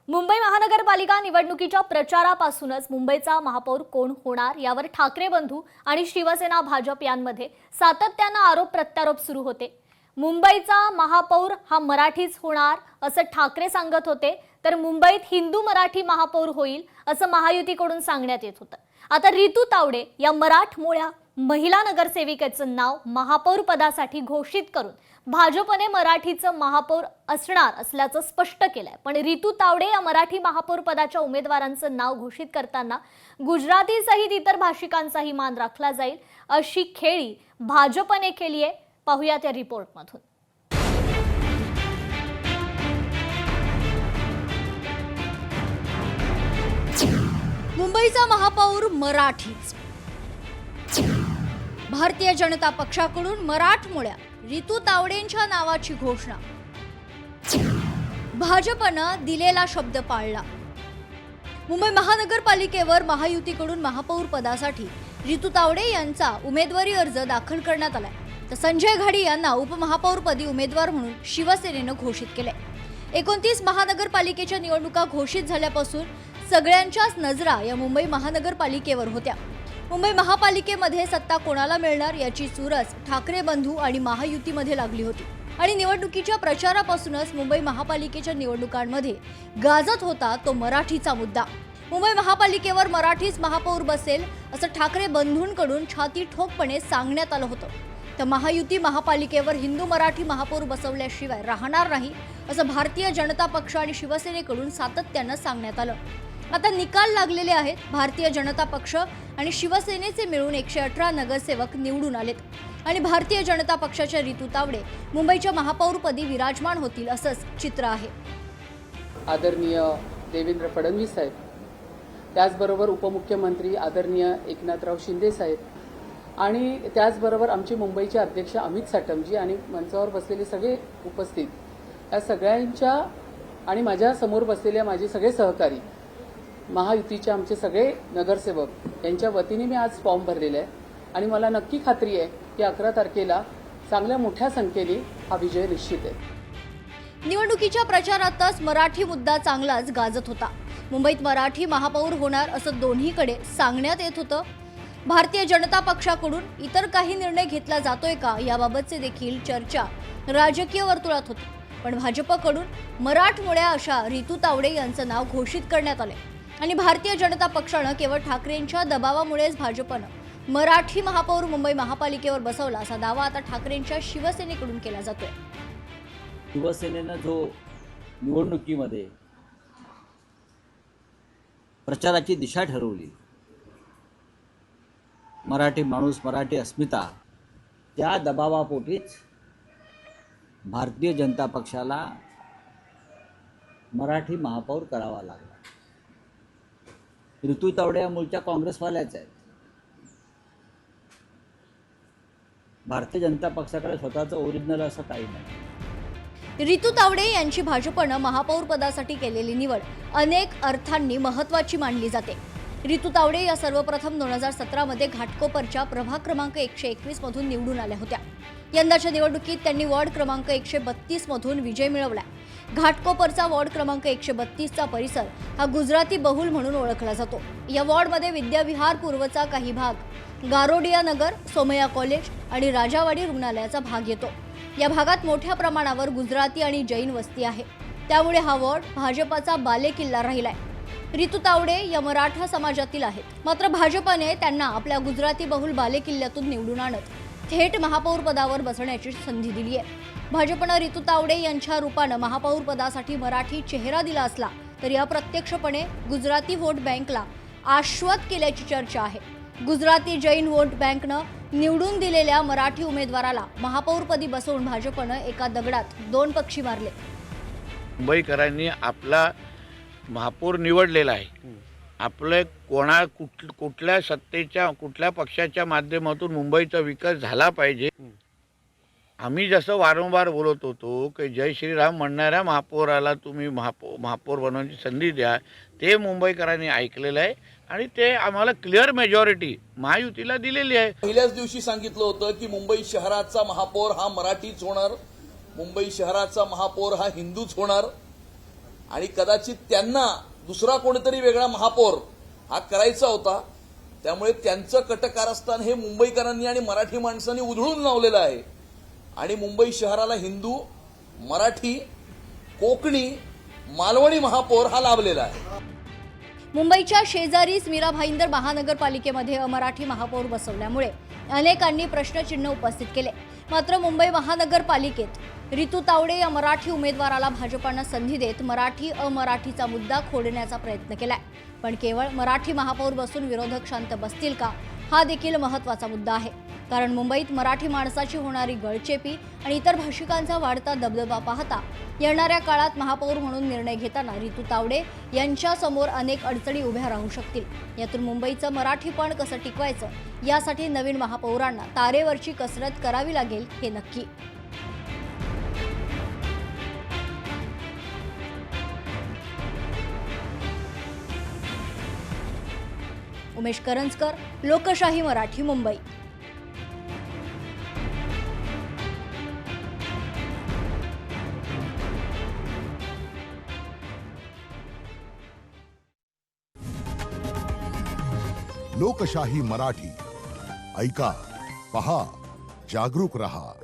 मुंबई महानगरपालिका निवडणुकीच्या प्रचारापासूनच मुंबईचा महापौर कोण होणार यावर ठाकरे बंधू आणि शिवसेना भाजप यांमध्ये सातत्याने आरोप प्रत्यारोप सुरू होते। मुंबईचा महापौर हा मराठीच होणार असं ठाकरे सांगत होते, तर मुंबईत हिंदू मराठी महापौर होईल असं महायुतीकडून सांगण्यात येत होतं। आता रितू तावडे या मराठमोळ्या महिला नगरसेविकेचं नाव महापौर पदासाठी घोषित करून भाजपने मराठीचं महापौर असणार असल्याचं स्पष्ट केलंय। पण रितू तावडे या मराठी महापौर पदाच्या उमेदवारांचं नाव घोषित करताना गुजराती सहित इतर भाषिकांचाही मान राखला जाईल अशी खेळी भाजपने केली आहे। पाहूया त्या रिपोर्टमधून। मुंबईचा महापौर मराठीच। भारतीय जनता पक्षाकडून मराठमोळ्या रितू तावडेंच्या नावाची घोषणा। भाजपनं दिलेला शब्द पाळला। मुंबई महानगरपालिकेवर महायुतीकडून महापौर पदासाठी रितू तावडे यांचा उमेदवारी अर्ज दाखल करण्यात आलाय, तर संजय घाडी यांना उपमहापौरपदी उमेदवार म्हणून शिवसेनेनं घोषित केलंय। 29 महानगरपालिकेच्या निवडणुका घोषित झाल्यापासून सगळ्यांच्याच नजरा या मुंबई महानगरपालिकेवर होत्या। मुंबई महापालिकेमध्ये सत्ता कोणाला मिळणार याची चुरस ठाकरे बंधू आणि महायुतीमध्ये लागली होती आणि निवडणुकीच्या प्रचारापासूनच मुंबई महापालिकेच्या निवडणुकांमध्ये गाजत होता तो मराठीचा मुद्दा। मुंबई महापालिकेवर मराठीच महापौर बसेल असं ठाकरे बंधूंकडून छाती ठोकपणे सांगण्यात आलं होतं, तर महायुती महापालिकेवर हिंदू मराठी महापौर बसवल्याशिवाय राहणार नाही असं भारतीय जनता पक्ष आणि शिवसेनेकडून सातत्यानं सांगण्यात आलं। आता निकाल लागलेले आहेत। भारतीय जनता पक्ष आणि शिवसेनेचे मिळून 118 नगरसेवक निवडून आलेत आणि भारतीय जनता पक्षाच्या रितू तावडे मुंबईच्या महापौरपदी विराजमान होतील असंच चित्र आहे। आदरणीय देवेंद्र फडणवीस साहेब, त्याचबरोबर उपमुख्यमंत्री आदरणीय एकनाथराव शिंदे साहेब आणि त्याचबरोबर आमचे मुंबईचे अध्यक्ष अमित साटमजी आणि मंचावर बसलेले सगळे उपस्थित या सगळ्यांच्या आणि माझ्या समोर बसलेल्या माझे सगळे सहकारी महायुतीचे आमचे सगळे नगरसेवक यांच्या वतीने मी आज फॉर्म भरलेला आहे आणि मला नक्की खात्री आहे की 11 तारखेला चांगल्या मोठ्या संख्येने हा विजय निश्चित आहे। निवडणुकीच्या प्रचारातच मराठी मुद्दा चांगलाच गाजत होता। मुंबईत मराठी महापौर होणार असं दोन्हीकडे सांगण्यात येत होतं। भारतीय जनता पक्षाकडून इतर काही निर्णय घेतला जातोय का याबाबतचे देखील चर्चा राजकीय वर्तुळात होती, पण भाजपकडून मराठमोळ्या अशा रितू तावडे यांचं नाव घोषित करण्यात आले आणि भारतीय जनता पक्षानं केवळ ठाकरेंच्या दबावामुळेच भाजपनं मराठी महापौर मुंबई महापालिकेवर बसवला असा दावा आता ठाकरेंच्या शिवसेनेकडून केला जातोय। शिवसेनेनं जो निवडणुकीमध्ये प्रचाराची दिशा ठरवली, मराठी माणूस मराठी अस्मिता, त्या दबावापोटीच भारतीय जनता पक्षाला मराठी महापौर करावा लागला। रितू तावडे या मूळच्या काँग्रेसवाल्याच आहेत। भारतीय जनता पक्षाकडे स्वतःचं ओरिजिनल असं काही नाही। रितू तावडे यांची भाजपनं महापौर पदासाठी केलेली निवड अनेक अर्थांनी महत्त्वाची मानली जाते। रितू तावडे या सर्वप्रथम 2017 मध्ये घाटकोपरच्या प्रभाग क्रमांक 121 मधून निवडून आल्या होत्या। यंदाच्या निवडणुकीत त्यांनी वॉर्ड क्रमांक 132 मधून विजय मिळवला। घाटकोपरचा वॉर्ड क्रमांक 132 चा परिसर हा गुजराती बहुल म्हणून ओळखला जातो। या वॉर्डमध्ये विद्याविहार पूर्वचा काही भाग, गारोडिया नगर, सोमय्या कॉलेज आणि राजावाडी रुग्णालयाचा भाग येतो। या भागात मोठ्या प्रमाणावर गुजराती आणि जैन वस्ती आहे, त्यामुळे हा वॉर्ड भाजपाचा बालेकिल्ला राहिलाय। रितू तावडे या मराठा समाजातील आहेत, मात्र भाजपने त्यांना आपल्या गुजराती बहुल बालेकिल्ल्यातून निवडून आणत थेट महापौर पदावर बसण्याची संधी दिली आहे। भाजपनं रितू तावडे यांच्या रूपानं महापौर पदासाठी मराठी चेहरा दिला असला तरी अप्रत्यक्षपणे गुजराती व्होट बँकला आश्वस्त केल्याची चर्चा आहे। गुजराती जैन व्होट बँकनं निवडून दिलेल्या मराठी उमेदवाराला महापौरपदी बसवून भाजपनं एका दगडात 2 पक्षी मारले। मुंबईकरांनी आपला महापौर निवडलेला आहे। आपले कुठल्या सत्तेच्या कुठल्या पक्षाच्या माध्यमातून मुंबईचा विकास झाला पाहिजे। आम्ही जसं वारंवार बोलत होतो की जय श्रीराम म्हणणाऱ्या महापौराला तुम्ही महापौर बनवण्याची संधी द्या, ते मुंबईकरांनी ऐकलेलं आहे आणि ते आम्हाला क्लिअर मेजॉरिटी महायुतीला दिलेली आहे। पहिल्याच दिवशी सांगितलं होतं की मुंबई शहराचा महापौर हा मराठीच होणार, मुंबई शहराचा महापौर हा हिंदूच होणार आणि कदाचित त्यांना दुसरा कोणीतरी वेगळा महापौर हा करायचा होता. त्यामुळे त्यांचं कटकारस्थान हे मुंबईकरांनी आणि मराठी माणसांनी उधळून लावलेलं आहे आणि मुंबई शहराला हिंदू, मराठी, कोकणी, मालवणी महापौर हा लाभलेला आहे. मुंबईच्या शेजारीच मीरा भाईंदर महानगरपालिकेमध्ये अमराठी महापौर बसवल्यामुळे अनेकांनी प्रश्नचिन्ह उपस्थित केले. मात्र मुंबई महानगरपालिकेत रितू तावडे या मराठी उमेदवाराला भाजपानं संधी देत मराठी अमराठीचा मुद्दा खोडण्याचा प्रयत्न केलाय. पण केवळ मराठी महापौर बसून विरोधक शांत बसतील का, हा देखील महत्त्वाचा मुद्दा आहे. कारण मुंबईत मराठी माणसाची होणारी गळचेपी आणि इतर भाषिकांचा वाढता दबदबा पाहता येणाऱ्या काळात महापौर म्हणून निर्णय घेताना रितू तावडे यांच्या समोर अनेक अडचणी उभ्या राहू शकतील. यातून मुंबईचं मराठीपण कसं टिकवायचं यासाठी नवीन महापौरांना तारेवरची कसरत करावी लागेल हे नक्की. उमेश करंजकर, लोकशाही मराठी, मुंबई. लोकशाही मराठी ऐका, पहा, जागरूक रहा.